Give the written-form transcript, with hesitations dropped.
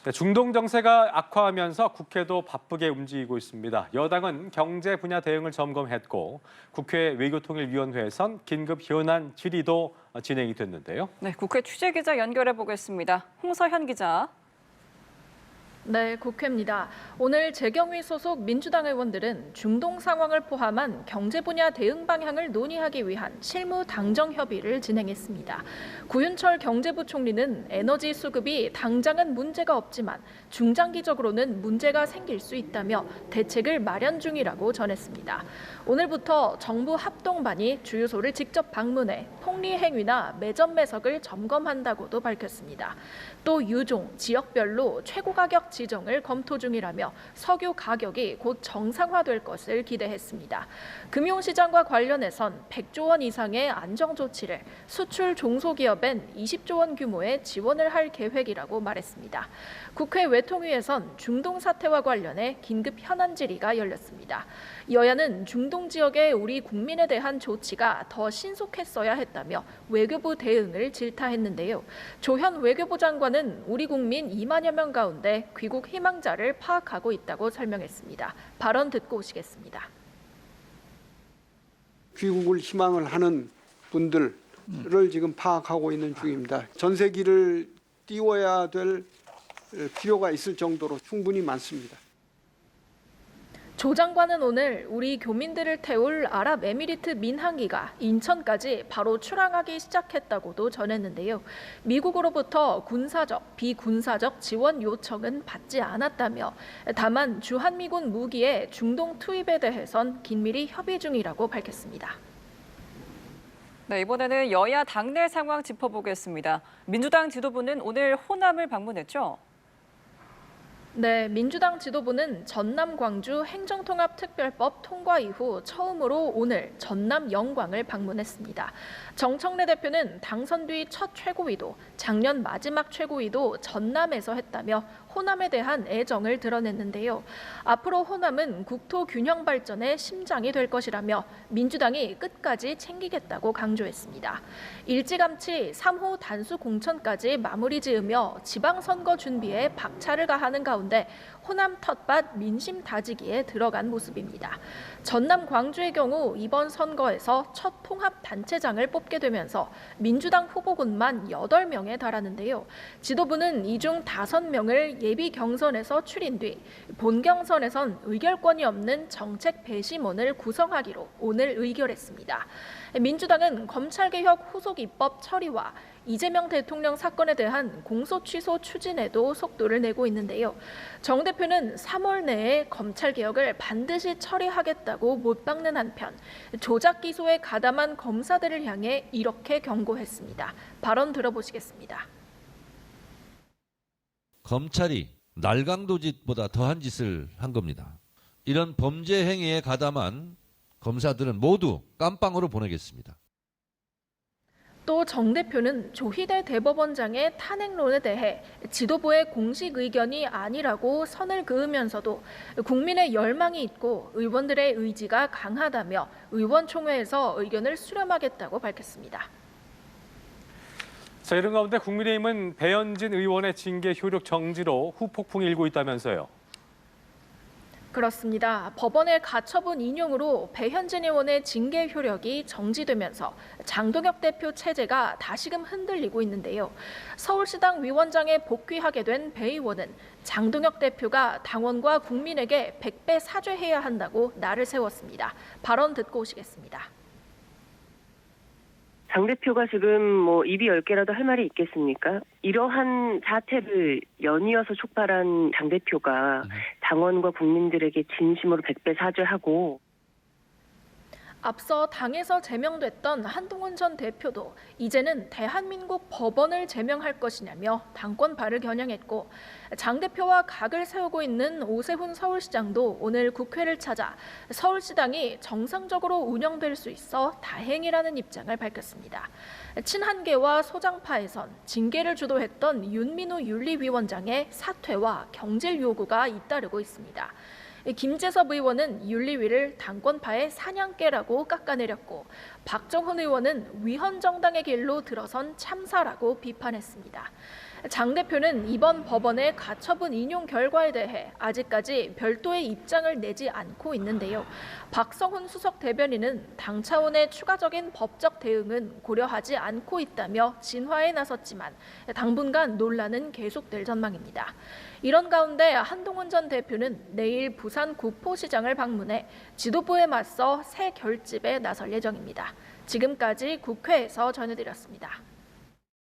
네, 중동 정세가 악화하면서 국회도 바쁘게 움직이고 있습니다. 여당은 경제 분야 대응을 점검했고 국회 외교통일위원회에선 긴급 현안 질의도 진행이 됐는데요. 네, 국회 취재기자 연결해 보겠습니다. 홍서현 기자. 네, 국회입니다. 오늘 재경위 소속 민주당 의원들은 중동 상황을 포함한 경제 분야 대응 방향을 논의하기 위한 실무 당정 협의를 진행했습니다. 구윤철 경제부총리는 에너지 수급이 당장은 문제가 없지만 중장기적으로는 문제가 생길 수 있다며 대책을 마련 중이라고 전했습니다. 오늘부터 정부 합동반이 주유소를 직접 방문해 폭리 행위나 매점 매석을 점검한다고도 밝혔습니다. 또 유종, 지역별로 최고 가격 지정을 검토 중이라며 석유 가격이 곧 정상화될 것을 기대했습니다. 금융시장과 관련해선 100조 원 이상의 안정 조치를 수출 중소기업엔 20조 원 규모의 지원을 할 계획이라고 말했습니다. 국회 외통위에선 중동 사태와 관련해 긴급 현안 질의가 열렸습니다. 여야는 중동 지역의 우리 국민에 대한 조치가 더 신속했어야 했다며 외교부 대응을 질타했는데요. 조현 외교부 장관은 우리 국민 2만여 명 가운데 귀국 희망자를 파악하고 있다고 설명했습니다. 발언 듣고 오시겠습니다. 귀국을 희망을 하는 분들을 지금 파악하고 있는 중입니다. 전세기를 띄워야 될 필요가 있을 정도로 충분히 많습니다. 조 장관은 오늘 우리 교민들을 태울 아랍에미리트 민항기가 인천까지 바로 출항하기 시작했다고도 전했는데요. 미국으로부터 군사적, 비군사적 지원 요청은 받지 않았다며 다만 주한미군 무기의 중동 투입에 대해선 긴밀히 협의 중이라고 밝혔습니다. 네, 이번에는 여야 당내 상황 짚어보겠습니다. 민주당 지도부는 오늘 호남을 방문했죠? 네, 민주당 지도부는 전남 광주 행정통합특별법 통과 이후 처음으로 오늘 전남 영광을 방문했습니다. 정청래 대표는 당선 뒤 첫 최고위도 작년 마지막 최고위도 전남에서 했다며 호남에 대한 애정을 드러냈는데요. 앞으로 호남은 국토 균형 발전의 심장이 될 것이라며 민주당이 끝까지 챙기겠다고 강조했습니다. 일찌감치 3호 단수 공천까지 마무리 지으며 지방선거 준비에 박차를 가하는 가운데 호남 텃밭 민심 다지기에 들어간 모습입니다. 전남 광주의 경우 이번 선거에서 첫 통합단체장을 뽑게 되면서 민주당 후보군만 8명에 달하는데요. 지도부는 이 중 5명을 예비 경선에서 추린 뒤 본 경선에선 의결권이 없는 정책 배심원을 구성하기로 오늘 의결했습니다. 민주당은 검찰개혁 후속 입법 처리와 이재명 대통령 사건에 대한 공소 취소 추진에도 속도를 내고 있는데요. 정 대표는 3월 내에 검찰개혁을 반드시 처리하겠다고 못 박는 한편 조작 기소에 가담한 검사들을 향해 이렇게 경고했습니다. 발언 들어보시겠습니다. 검찰이 날강도짓보다 더한 짓을 한 겁니다. 이런 범죄 행위에 가담한 검사들은 모두 깜빵으로 보내겠습니다. 또 정 대표는 조희대 대법원장의 탄핵론에 대해 지도부의 공식 의견이 아니라고 선을 그으면서도 국민의 열망이 있고 의원들의 의지가 강하다며 의원총회에서 의견을 수렴하겠다고 밝혔습니다. 자, 이런 가운데 국민의힘은 배현진 의원의 징계 효력 정지로 후폭풍이 일고 있다면서요. 그렇습니다. 법원의 가처분 인용으로 배현진 의원의 징계 효력이 정지되면서 장동혁 대표 체제가 다시금 흔들리고 있는데요. 서울시당 위원장에 복귀하게 된 배 의원은 장동혁 대표가 당원과 국민에게 100배 사죄해야 한다고 날을 세웠습니다. 발언 듣고 오시겠습니다. 장 대표가 지금 입이 10개라도 할 말이 있겠습니까? 이러한 사태를 연이어서 촉발한 장 대표가 당원과 국민들에게 진심으로 100배 사죄하고 앞서 당에서 제명됐던 한동훈 전 대표도 이제는 대한민국 법원을 제명할 것이냐며 당권발을 겨냥했고 장 대표와 각을 세우고 있는 오세훈 서울시장도 오늘 국회를 찾아 서울시당이 정상적으로 운영될 수 있어 다행이라는 입장을 밝혔습니다. 친한계와 소장파에선 징계를 주도했던 윤민호 윤리위원장의 사퇴와 경질 요구가 잇따르고 있습니다. 김재섭 의원은 윤리위를 당권파의 사냥개라고 깎아내렸고 박정훈 의원은 위헌정당의 길로 들어선 참사라고 비판했습니다. 장 대표는 이번 법원의 가처분 인용 결과에 대해 아직까지 별도의 입장을 내지 않고 있는데요. 박성훈 수석 대변인은 당 차원의 추가적인 법적 대응은 고려하지 않고 있다며 진화에 나섰지만 당분간 논란은 계속될 전망입니다. 이런 가운데 한동훈 전 대표는 내일 부산 구포시장을 방문해 지도부에 맞서 새 결집에 나설 예정입니다. 지금까지 국회에서 전해드렸습니다.